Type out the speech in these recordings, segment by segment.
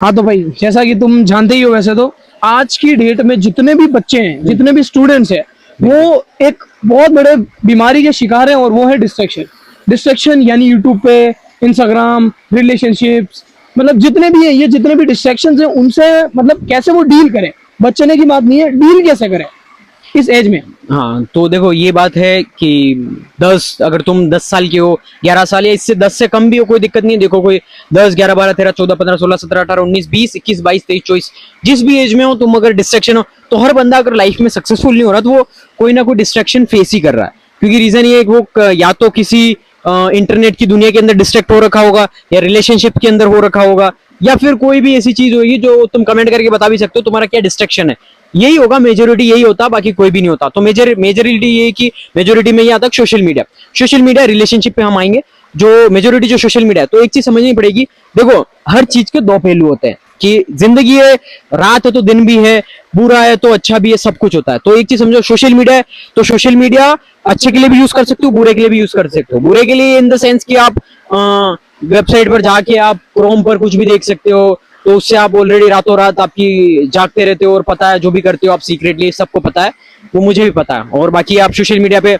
हाँ तो भाई, जैसा कि तुम जानते ही हो, वैसे तो आज की डेट में जितने भी बच्चे हैं, जितने भी स्टूडेंट्स हैं, वो एक बहुत बड़े बीमारी के शिकार हैं, और वो है डिस्ट्रैक्शन। डिस्ट्रैक्शन यानी यूट्यूब पे, इंस्टाग्राम, रिलेशनशिप्स, मतलब जितने भी है, ये जितने भी डिस्ट्रैक्शन हैं उनसे मतलब कैसे वो डील करें। बचने की बात नहीं है, डील कैसे करें इस एज में। हाँ, तो देखो ये बात है कि अगर तुम 10 साल के हो, 11 साल या इससे 10 से कम भी हो, कोई दिक्कत नहीं है। देखो कोई 10, 11, 12, 13, 14, 15, 16, 17, 18, 19, 20, 21, 22, 23, 24, जिस भी एज में हो तुम, अगर डिस्ट्रैक्शन हो, तो हर बंदा अगर लाइफ में सक्सेसफुल नहीं हो रहा तो वो कोई ना कोई डिस्ट्रैक्शन फेस ही कर रहा है। क्योंकि रीजन ये है कि वो या तो किसी इंटरनेट की दुनिया के अंदर डिस्ट्रैक्ट हो रखा होगा, या रिलेशनशिप के अंदर हो रखा होगा, या फिर कोई भी ऐसी चीज होगी जो तुम कमेंट करके बता भी सकते हो तुम्हारा क्या डिस्ट्रैक्शन है। यही होगा, मेजोरिटी यही होता, बाकी कोई भी नहीं होता। तो मेजोरिटी ये कि मेजोरिटी में ये आता है social media. Social media relationship पे हम आएंगे। जो मेजोरिटी जो सोशल मीडिया है, तो एक चीज समझनी पड़ेगी। देखो हर चीज के दो पहलू होते हैं, कि जिंदगी है, रात है तो दिन भी है, बुरा है तो अच्छा भी है, सब कुछ होता है। तो एक चीज समझो, सोशल मीडिया है तो सोशल मीडिया अच्छे के लिए भी यूज कर सकते हो, बुरे के लिए भी यूज कर सकते हो। बुरे के लिए इन द सेंस कि आप वेबसाइट पर जाके आप क्रोम पर कुछ भी देख सकते हो, तो उससे आप ऑलरेडी रातों रात आपकी जागते रहते हो, और पता है जो भी करते हो आप सीक्रेटली, सबको पता है, वो मुझे भी पता है। और बाकी आप सोशल मीडिया पे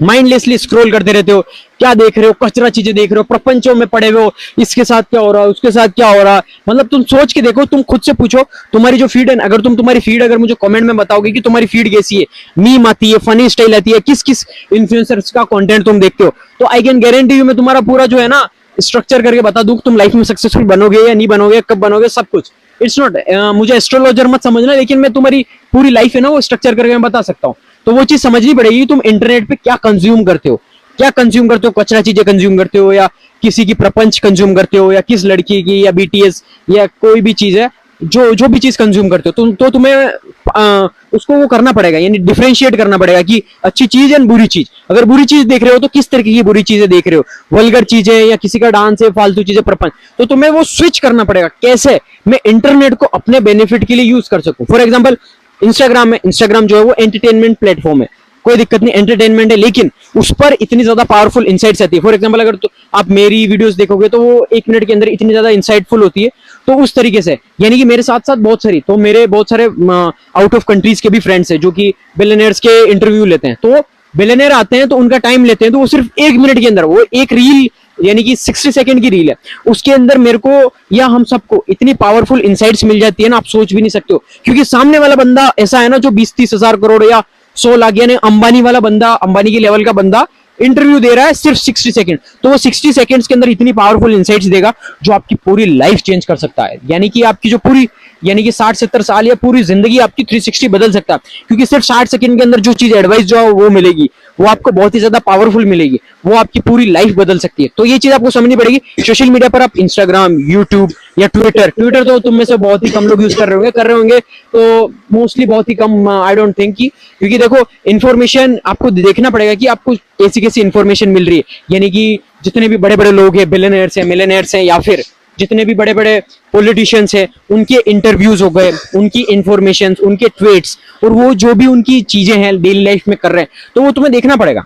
माइंडलेसली स्क्रॉल करते रहते हो, क्या देख रहे हो, कचरा चीजें देख रहे हो, प्रपंचों में पड़े हुए हो, इसके साथ क्या हो रहा है, उसके साथ क्या हो रहा है। मतलब तुम सोच के देखो, तुम खुद से पूछो, तुम्हारी जो फीड है, अगर तुम्हारी फीड अगर मुझे कमेंट में बताओगे कि तुम्हारी फीड कैसी है, मीम आती है, फनी स्टाइल आती है, किस किस इन्फ्लुएंसर्स का कंटेंट तुम देखते हो, तो आई कैन गारंटी यू, मैं तुम्हारा पूरा जो है ना स्ट्रक्चर करके बता दूं, तुम लाइफ में सक्सेसफुल बनोगे या नहीं बनोगे, कब बनोगे, सब कुछ। इट्स नॉट, मुझे एस्ट्रोलॉजर मत समझना, लेकिन मैं तुम्हारी पूरी लाइफ है ना वो स्ट्रक्चर करके मैं बता सकता हूँ। तो वो चीज समझनी पड़ेगी, तुम इंटरनेट पे क्या कंज्यूम करते हो, क्या कंज्यूम करते हो, कचरा चीजें कंज्यूम करते हो, या किसी की प्रपंच कंज्यूम करते हो, या किस लड़की की, या बीटीएस, या कोई भी चीज है, जो जो भी चीज कंज्यूम करते हो तुम, तो तुम्हें उसको वो करना पड़ेगा, यानी डिफरेंशिएट करना पड़ेगा कि अच्छी चीज है बुरी चीज। अगर बुरी चीज देख रहे हो तो किस तरीके की बुरी चीजें देख रहे हो, वल्गर चीजें, या किसी का डांस है, फालतू चीजें, प्रपंच, तो तुम्हें वो स्विच करना पड़ेगा, कैसे मैं इंटरनेट को अपने बेनिफिट के लिए यूज कर सकूं। फॉर एग्जाम्पल इंस्टाग्राम है, इंस्टाग्राम जो है वो एंटरटेनमेंट प्लेटफॉर्म है, कोई दिक्कत नहीं, एंटरटेनमेंट है, लेकिन उस पर इतनी ज्यादा पावरफुल इंसाइट्स आती है। फॉर एग्जांपल अगर तो आप मेरी वीडियोस देखोगे तो वो 1 मिनट के अंदर इतनी ज्यादा इंसाइटफुल होती है। तो उस तरीके से, यानी कि मेरे साथ साथ बहुत सारी, तो मेरे बहुत सारे आउट ऑफ कंट्रीज के भी फ्रेंड्स हैं जो कि बिलियनियर्स के इंटरव्यू लेते हैं। तो बिलियनियर आते हैं तो उनका टाइम लेते हैं, तो वो सिर्फ 1 मिनट के अंदर वो एक रील, यानी कि 60 सेकंड की रील है, उसके अंदर मेरे को या हम सबको इतनी पावरफुल इंसाइट्स मिल जाती है ना, आप सोच भी नहीं सकते हो। क्योंकि सामने वाला बंदा ऐसा है ना जो 20-30 हजार करोड़ या 100 लाख, यानी अंबानी वाला बंदा, अंबानी के लेवल का बंदा इंटरव्यू दे रहा है सिर्फ 60 सेकंड, तो वो 60 सेकंड्स के अंदर इतनी पावरफुल इंसाइट्स देगा जो आपकी पूरी लाइफ चेंज कर सकता है। यानी कि आपकी जो पूरी, यानी कि 60-70 साल या पूरी जिंदगी आपकी 360 बदल सकता है। क्योंकि सिर्फ 60 सेकंड के अंदर जो चीज एडवाइस जो है वो मिलेगी, वो आपको बहुत ही ज्यादा पावरफुल मिलेगी, वो आपकी पूरी लाइफ बदल सकती है। तो ये चीज आपको समझनी पड़ेगी। सोशल मीडिया पर आप इंस्टाग्राम, यूट्यूब या ट्विटर, ट्विटर तो तुम में से बहुत ही कम लोग यूज कर रहे होंगे, तो मोस्टली बहुत ही कम, आई डोंट थिंक कि, क्योंकि देखो इन्फॉर्मेशन आपको देखना पड़ेगा कि आपको कैसी कैसी इन्फॉर्मेशन मिल रही है। यानी कि जितने भी बड़े बड़े लोग हैं, बिलियनियर्स हैं, मिलियनियर्स हैं, या फिर जितने भी बड़े बड़े पॉलिटिशियंस हैं, उनके इंटरव्यूज हो गए, उनकी इंफॉर्मेशन, उनके ट्वीट्स, और वो जो भी उनकी चीजें हैं डेली लाइफ में कर रहे हैं, तो वो तुम्हें देखना पड़ेगा,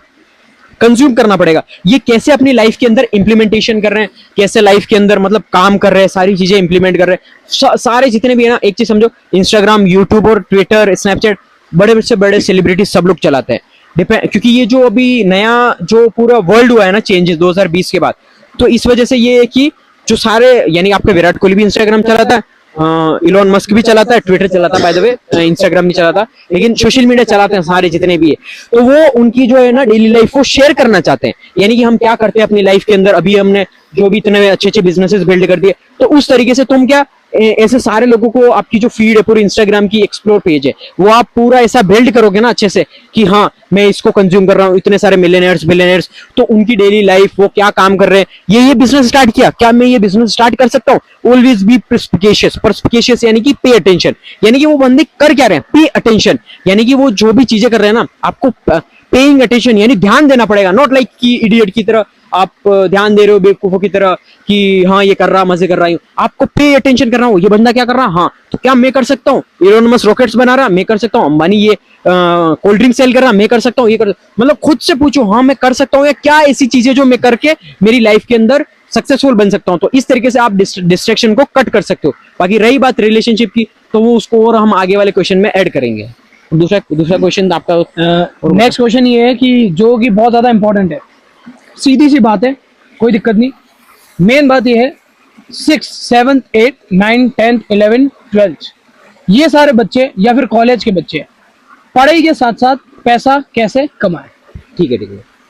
कंज्यूम करना पड़ेगा। ये कैसे अपनी लाइफ के अंदर इंप्लीमेंटेशन कर रहे हैं, कैसे लाइफ के अंदर मतलब काम कर रहे हैं, सारी चीजें इंप्लीमेंट कर रहे हैं। सारे जितने भी है ना, एक चीज समझो, इंस्टाग्राम, यूट्यूब और ट्विटर, स्नैपचैट, बड़े से बड़े सेलिब्रिटी सब लोग चलाते हैं। डिपेंड, क्योंकि ये जो अभी नया जो पूरा वर्ल्ड हुआ है ना चेंजेस 2020 के बाद, तो इस वजह से ये है कि जो सारे, यानी आपका विराट कोहली भी इंस्टाग्राम चलाता है, इलॉन मस्क भी चलाता है, ट्विटर चलाता है, बाय द वे इंस्टाग्राम नहीं चलाता, लेकिन सोशल मीडिया चलाते हैं सारे जितने भी है। तो वो उनकी जो है ना डेली लाइफ को शेयर करना चाहते हैं, यानी कि हम क्या करते हैं अपनी लाइफ के अंदर, अभी हमने जो भी इतने अच्छे अच्छे बिजनेसेस बिल्ड कर दिए, तो उस तरीके से तुम क्या ऐसे सारे लोगों को, आपकी जो फीड है पूरी इंस्टाग्राम की एक्सप्लोर पेज है, वो आप पूरा ऐसा बिल्ड करोगे ना अच्छे से कि हाँ मैं इसको कंज्यूम कर रहा हूँ, इतने सारे मिलियनेयर्स, बिलियनेयर्स, तो उनकी डेली लाइफ, वो क्या काम कर रहे हैं, ये बिजनेस स्टार्ट किया, क्या मैं ये बिजनेस स्टार्ट कर सकता हूँ। ऑलवेज बी पर्सपिकेशियस, पर्सपिकेशियस यानी कि पे अटेंशन, यानी कि वो बंदे कर क्या रहे हैं, पे अटेंशन, यानी कि वो जो भी चीजें कर रहे हैं ना, आपको पेइंग अटेंशन, यानी ध्यान देना पड़ेगा। नॉट लाइक कि इडियट की तरह आप ध्यान दे रहे हो बेवकूफों की तरह कि हाँ ये कर रहा, मजे कर रहा हूँ, आपको पे अटेंशन करना हो, ये बंदा क्या कर रहा, हाँ तो क्या मैं कर सकता हूँ, इलोन मस्क रॉकेट्स बना रहा, मैं कर सकता हूँ, अंबानी ये कोल्ड ड्रिंक सेल कर रहा, मैं कर सकता हूँ, ये कर, मतलब खुद से पूछो हाँ मैं कर सकता हूँ, या क्या ऐसी चीजें जो मैं करके मेरी लाइफ के अंदर सक्सेसफुल बन सकता हूँ। तो इस तरीके से आप डिस्ट्रैक्शन को कट कर सकते हो। बाकी रही बात रिलेशनशिप की, तो वो उसको और हम आगे वाले क्वेश्चन में ऐड करेंगे। दूसरा क्वेश्चन आपका नेक्स्ट क्वेश्चन ये है कि जो कि बहुत ज्यादा इंपॉर्टेंट है, सीधी सी बात है, कोई दिक्कत नहीं। मेन बात ये है 6th 7th 8th 9th 10th 11th 12th ये सारे बच्चे या फिर कॉलेज के बच्चे पढ़ाई के साथ साथ पैसा कैसे कमाएं। ठीक है।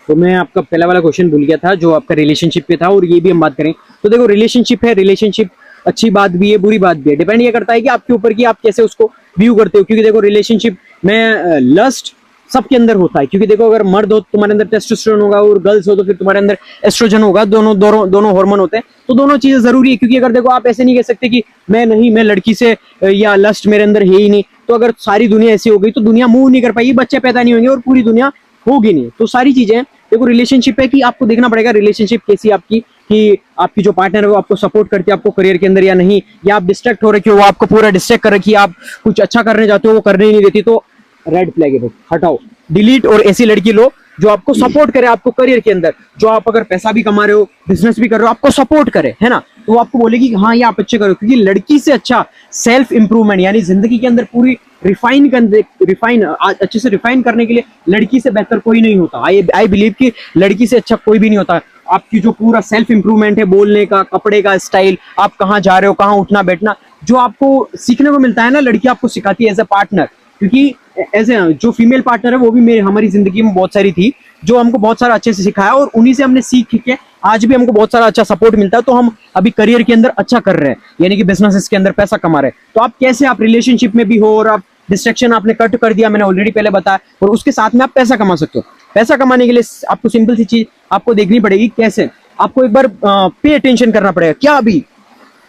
तो मैं आपका पहला वाला क्वेश्चन भूल गया था जो आपका रिलेशनशिप पे था, और ये भी हम बात करें। तो देखो रिलेशनशिप है, रिलेशनशिप अच्छी बात भी है बुरी बात भी है, डिपेंड ये करता है कि आपके ऊपर कि आप कैसे उसको व्यू करते हो। क्योंकि देखो रिलेशनशिप में लस्ट सबके अंदर होता है, क्योंकि देखो अगर मर्द हो तो तुम्हारे अंदर टेस्टोस्टेरोन होगा, और गर्ल्स हो तो फिर तुम्हारे अंदर एस्ट्रोजन होगा। दोनों हार्मोन होते हैं, तो दोनों चीजें जरूरी है। क्योंकि अगर देखो आप ऐसे नहीं कह सकते कि मैं लड़की से या लस्ट मेरे अंदर है ही नहीं। तो अगर सारी दुनिया ऐसी हो गई तो दुनिया मूव नहीं कर पाएगी, बच्चे पैदा नहीं होंगे और पूरी दुनिया होगी नहीं। तो सारी चीजें देखो रिलेशनशिप है कि आपको देखना पड़ेगा रिलेशनशिप कैसी आपकी, कि आपकी जो पार्टनर है वो आपको सपोर्ट करती है आपको करियर के अंदर या नहीं, या आप डिस्ट्रैक्ट हो रहे हो, वो आपको पूरा डिस्ट्रैक्ट कर रखी है, आप कुछ अच्छा करने जाते हो वो करने ही नहीं देती। तो रेड फ्लैग है, हटाओ, डिलीट। और ऐसी लड़की लो जो आपको सपोर्ट करे आपको करियर के अंदर, जो आप अगर पैसा भी कमा रहे हो बिजनेस भी कर रहे हो आपको सपोर्ट करे, है ना। तो वो आपको बोलेगी कि हाँ ये आप अच्छे करो। क्योंकि लड़की से अच्छा सेल्फ इंप्रूवमेंट यानी जिंदगी के अंदर पूरी अच्छे से रिफाइन करने के लिए लड़की से बेहतर कोई नहीं होता। आई बिलीव कि लड़की से अच्छा कोई भी नहीं होता। आपकी जो पूरा सेल्फ इंप्रूवमेंट है, बोलने का, कपड़े का स्टाइल, आप कहाँ जा रहे हो, कहाँ उठना बैठना, जो आपको सीखने को मिलता है ना, लड़की आपको सिखाती है एज ए पार्टनर। क्योंकि एज ए जो फीमेल पार्टनर है वो भी हमारी जिंदगी में बहुत सारी थी, जो हमको बहुत सारा अच्छे से सिखाया, और उन्हीं से हमने सीख के आज भी हमको बहुत सारा अच्छा सपोर्ट मिलता है। तो हम अभी करियर के अंदर अच्छा कर रहे हैं, यानी कि बिजनेस के अंदर पैसा कमा रहे हैं। तो आप कैसे, आप रिलेशनशिप में भी हो और आप डिस्ट्रैक्शन आपने कट कर दिया, मैंने ऑलरेडी पहले बताया, और उसके साथ में आप पैसा कमा सकते हो। पैसा कमाने के लिए आपको सिंपल सी चीज आपको देखनी पड़ेगी। कैसे? आपको एक बार पे अटेंशन करना पड़ेगा। क्या अभी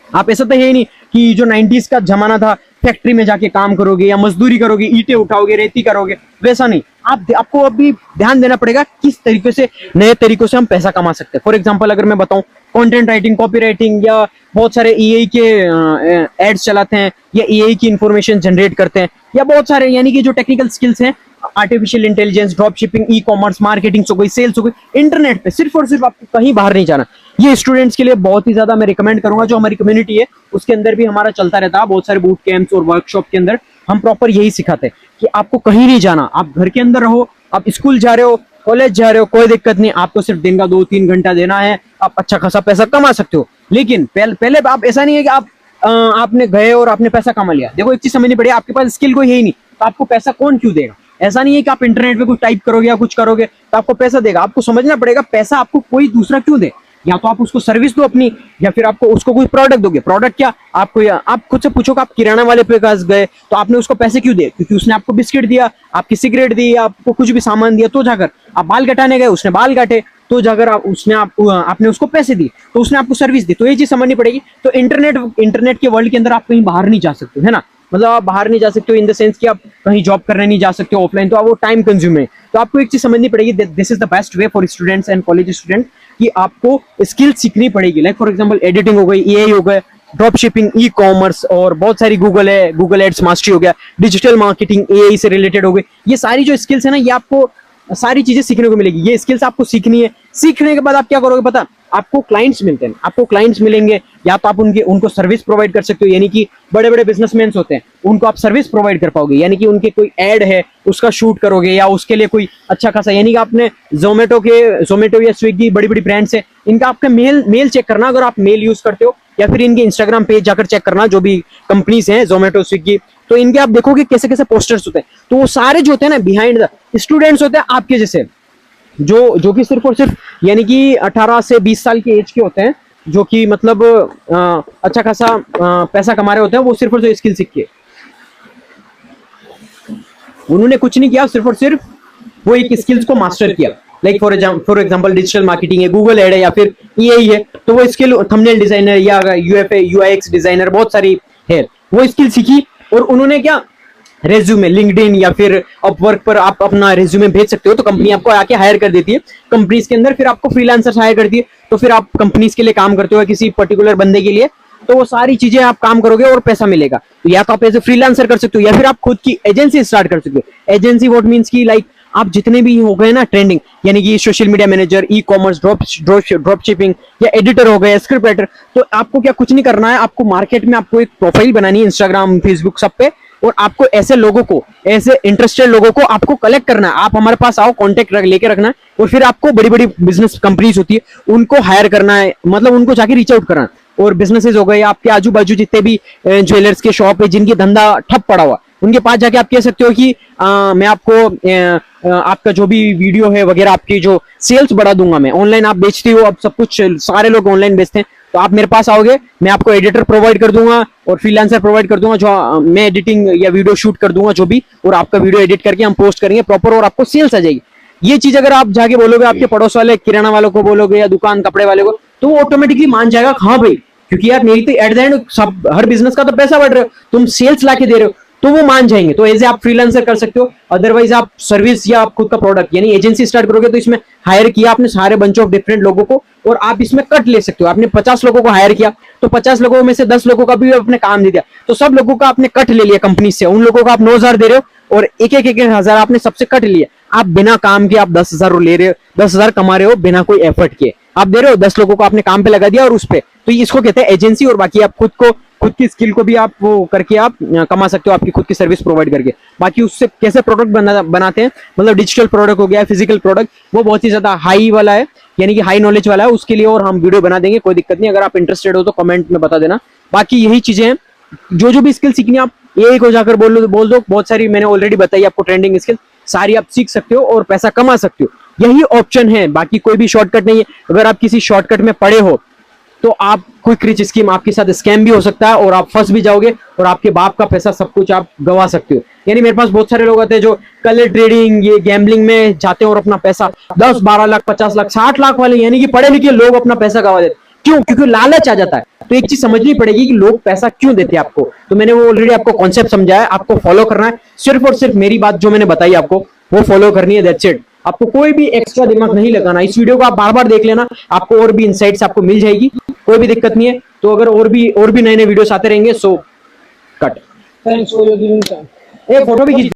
आप ऐसा तो है ही नहीं कि जो 90s का जमाना था फैक्ट्री में जाके काम करोगे या मजदूरी करोगे, ईंटें उठाओगे, रेती करोगे, वैसा नहीं। आपको अभी ध्यान देना पड़ेगा किस तरीके से, नए तरीकों से हम पैसा कमा सकते हैं। फॉर एग्जांपल अगर मैं बताऊं, कंटेंट राइटिंग, कॉपी राइटिंग, या बहुत सारे ईआई के एड्स चलाते हैं, या ईआई की इंफॉर्मेशन जनरेट करते हैं, या बहुत सारे यानी कि जो टेक्निकल स्किल्स हैं, artificial intelligence, drop shipping, e commerce, marketing हो गई, सेल्स हो गई, इंटरनेट पे सिर्फ और सिर्फ आपको कहीं बाहर नहीं जाना। ये स्टूडेंट्स के लिए बहुत ही ज्यादा मैं रिकमेंड करूंगा। जो हमारी कम्युनिटी है उसके अंदर भी हमारा चलता रहता है बहुत सारे बूट कैंप्स और वर्कशॉप के अंदर हम प्रॉपर यही सिखाते हैं कि आपको कहीं नहीं जाना, आप घर के अंदर रहो, आप स्कूल जा रहे हो, कॉलेज जा रहे हो, कोई दिक्कत नहीं, आपको सिर्फ दिन का 2-3 घंटा देना है, आप अच्छा खासा पैसा कमा सकते हो। लेकिन पहले आप ऐसा नहीं है कि आपने गए और आपने पैसा कमा लिया। देखो एक चीज समझनी पड़ेगी, आपके पास स्किल कोई है ही नहीं, तो आपको पैसा कौन क्यों देगा? ऐसा नहीं है कि आप इंटरनेट पे कुछ टाइप करोगे या कुछ करोगे तो आपको पैसा देगा। आपको समझना पड़ेगा पैसा आपको कोई दूसरा क्यों दे। या तो आप उसको सर्विस दो अपनी, या फिर आपको उसको कोई प्रोडक्ट दोगे। प्रोडक्ट क्या? आप खुद से पूछो कि आप किराना वाले पे पास गए तो आपने उसको पैसे क्यों दिए? क्योंकि उसने आपको बिस्किट दिया, आपकी सिगरेट दी, आपको कुछ भी सामान दिया, तो जाकर आप बाल कटाने गए, उसने बाल काटे, तो जाकर आपने उसको पैसे दिए, तो उसने आपको सर्विस दी। तो ये चीज समझनी पड़ेगी। तो इंटरनेट के वर्ल्ड के अंदर आप कहीं बाहर नहीं जा सकते, है ना। मतलब आप बाहर नहीं जा सकते हो इन द सेंस कि आप कहीं जॉब करने नहीं जा सकते हो ऑफलाइन, तो आप वो टाइम कंज्यूमिंग है। तो आपको एक चीज समझनी पड़ेगी, this is the best way for students and college student, कि आपको स्किल सीखनी पड़ेगी। लाइक फॉर एग्जांपल एडिटिंग हो गई, एआई हो गए, ड्रॉप शिपिंग, ई कॉमर्स, और बहुत सारी गूगल है, गूगल एड्स मास्टरी हो गया, डिजिटल मार्केटिंग एआई से रिलेटेड हो गई। ये सारी जो स्किल्स है ना, ये आपको सारी चीजें सीखने को मिलेगी। ये स्किल्स आपको सीखनी है। सीखने के बाद आप क्या करोगे पता? आपको क्लाइंट्स मिलते हैं, आपको क्लाइंट्स मिलेंगे, या तो आप उनको सर्विस प्रोवाइड कर सकते हो। यानी कि बड़े बड़े बिजनेसमैन होते हैं, उनको आप सर्विस प्रोवाइड कर पाओगे। यानी कि उनके कोई एड है उसका शूट करोगे, या उसके लिए कोई अच्छा खासा, यानी कि आपने जोमेटो या स्विगी, बड़ी बड़ी ब्रांड्स है, इनका आपका मेल चेक करना, अगर आप मेल यूज करते हो, या फिर इनके इंस्टाग्राम पेज जाकर चेक करना, जो भी कंपनीज हैं जोमेटो, स्विगी, तो इनके आप देखोगे कैसे कैसे पोस्टर्स होते हैं। तो वो सारे जो होते हैं ना, बिहाइंड द स्टूडेंट्स होते हैं आपके जैसे, जो कि सिर्फ और सिर्फ यानी कि 18 से 20 साल की एज के होते हैं, जो कि मतलब अच्छा खासा पैसा कमा रहे होते हैं। वो सिर्फ और सिर्फ स्किल सीख के, उन्होंने कुछ नहीं किया, सिर्फ और सिर्फ वो एक स्किल्स को मास्टर किया। Like for example digital marketing है, गूगल एड है, या फिर ईआई है, तो वो स्किल थंबनेल डिजाइनर या यूएक्स डिजाइनर बहुत सारी है, वो स्किल सीखी। और उन्होंने क्या, रेज्यूमे लिंक्डइन या फिर अपवर्क पर आप अपना रेज्यूमे भेज सकते हो, तो कंपनी आपको आके हायर कर देती है कंपनीज के अंदर। फिर आपको फ्रीलांसर्स हायर करती है, तो फिर आप कंपनीज के लिए काम करते हो किसी पर्टिकुलर बंदे के लिए, तो वो सारी चीजें आप काम करोगे और पैसा मिलेगा। तो या तो आप एज ए फ्रीलांसर कर सकते हो, या फिर आप खुद की एजेंसी स्टार्ट कर सकते हो। एजेंसी व्हाट मींस की, लाइक आप जितने भी हो गए ना ट्रेंडिंग, यानी कि social media manager, e commerce, drop shipping या एडिटर हो गए, स्क्रिप्ट राइटर, तो आपको क्या कुछ नहीं करना है, आपको मार्केट में आपको एक प्रोफाइल बनानी है इंस्टाग्राम, फेसबुक, सब पे, और आपको ऐसे लोगों को, ऐसे इंटरेस्टेड लोगों को आपको कलेक्ट करना है। आप हमारे पास आओ, कॉन्टेक्ट लेके रखना है, और फिर आपको बड़ी बड़ी बिजनेस कंपनीज होती है उनको हायर करना है, मतलब उनको जाके रीच आउट करना है। और बिजनेसेस हो गए, आपके आजू बाजू जितने भी ज्वेलर्स के शॉप है जिनकी धंधा ठप पड़ा हुआ, उनके पास जाके आप कह सकते हो कि मैं आपको आपका जो भी वीडियो है वगैरह, आपकी जो सेल्स बढ़ा दूंगा मैं। ऑनलाइन आप बेचते हो, अब सब कुछ सारे लोग ऑनलाइन बेचते हैं, तो आप मेरे पास आओगे, मैं आपको एडिटर प्रोवाइड कर दूंगा और फ्रीलांसर प्रोवाइड कर दूंगा, जो मैं एडिटिंग या वीडियो शूट कर दूंगा जो भी, और आपका वीडियो एडिट करके हम पोस्ट करेंगे प्रॉपर, और आपको सेल्स आ जाएगी। ये चीज अगर आप जाके बोलोगे आपके पड़ोस वाले किराना वालों को बोलोगे या दुकान कपड़े वाले को, तो वो ऑटोमेटिकली मान जाएगा, हाँ भाई, क्योंकि यार मेरी तो एट द एंड सब हर बिजनेस का तो पैसा बढ़ रहा है, तुम सेल्स लाके दे रहे हो, तो वो मान जाएंगे। तो एज ए आप फ्रीलांसर कर सकते हो, अदरवाइज आप सर्विस या आप खुद का प्रोडक्ट यानी एजेंसी स्टार्ट करोगे, तो इसमें हायर किया आपने सारे बंच ऑफ डिफरेंट लोगों को, और आप इसमें कट ले सकते हो। आपने 50 लोगों को हायर किया, तो 50 लोगों में से 10 लोगों का भी आपने काम दे दिया, तो सब लोगों का आपने कट ले लिया कंपनी से। उन लोगों को आप 9,000 दे रहे हो, और एक हजार आपने सबसे कट लिया। आप बिना काम के आप 10,000 ले रहे हो, 10,000 कमा रहे हो बिना कोई एफर्ट किए। आप दे रहे हो 10 लोगों को आपने काम पे लगा दिया, और उस पे, तो इसको कहते हैं एजेंसी। और बाकी आप खुद की स्किल को भी आप वो करके आप कमा सकते हो, आपकी खुद की सर्विस प्रोवाइड करके। बाकी उससे कैसे प्रोडक्ट बनाते हैं, मतलब डिजिटल प्रोडक्ट हो गया, फिजिकल प्रोडक्ट, वो बहुत ही ज्यादा हाई वाला है, यानी कि हाई नॉलेज वाला है, उसके लिए और हम वीडियो बना देंगे, कोई दिक्कत नहीं। अगर आप इंटरेस्टेड हो तो कमेंट में बता देना। बाकी यही चीजें हैं, जो भी स्किल सीखनी है आप एक हो जाकर बोल दो, बहुत सारी मैंने ऑलरेडी बताई आपको ट्रेंडिंग स्किल, सारी आप सीख सकते हो और पैसा कमा सकते हो। यही ऑप्शन है, बाकी कोई भी शॉर्टकट नहीं है। अगर आप किसी शॉर्टकट में पड़े हो तो आप क्विक रिच स्कीम, आपके साथ स्कैम भी हो सकता है, और आप फंस भी जाओगे, और आपके बाप का पैसा सब कुछ आप गवा सकते हो। यानी मेरे पास बहुत सारे लोग आते हैं जो कलर ट्रेडिंग, ये गैम्बलिंग में जाते हैं और अपना पैसा 10, 12 लाख, 50 लाख, 60 लाख वाले, यानी कि पढ़े लिखे लोग अपना पैसा गवा देते। क्यों? क्योंकि लालच आ जाता है। तो एक चीज समझनी पड़ेगी कि लोग पैसा क्यों देते हैं आपको। तो मैंने वो ऑलरेडी आपको कॉन्सेप्ट समझाया, आपको फॉलो करना है, सिर्फ और सिर्फ मेरी बात जो मैंने बताई आपको वो फॉलो करनी है, दैट्स इट। आपको कोई भी एक्स्ट्रा दिमाग नहीं लगाना। इस वीडियो को आप बार बार देख लेना, आपको और भी इनसाइट्स आपको मिल जाएगी, कोई भी दिक्कत नहीं है। तो अगर और भी नए नए वीडियोस आते रहेंगे, so cut. Thanks for your giving time. एक फोटो भी खींच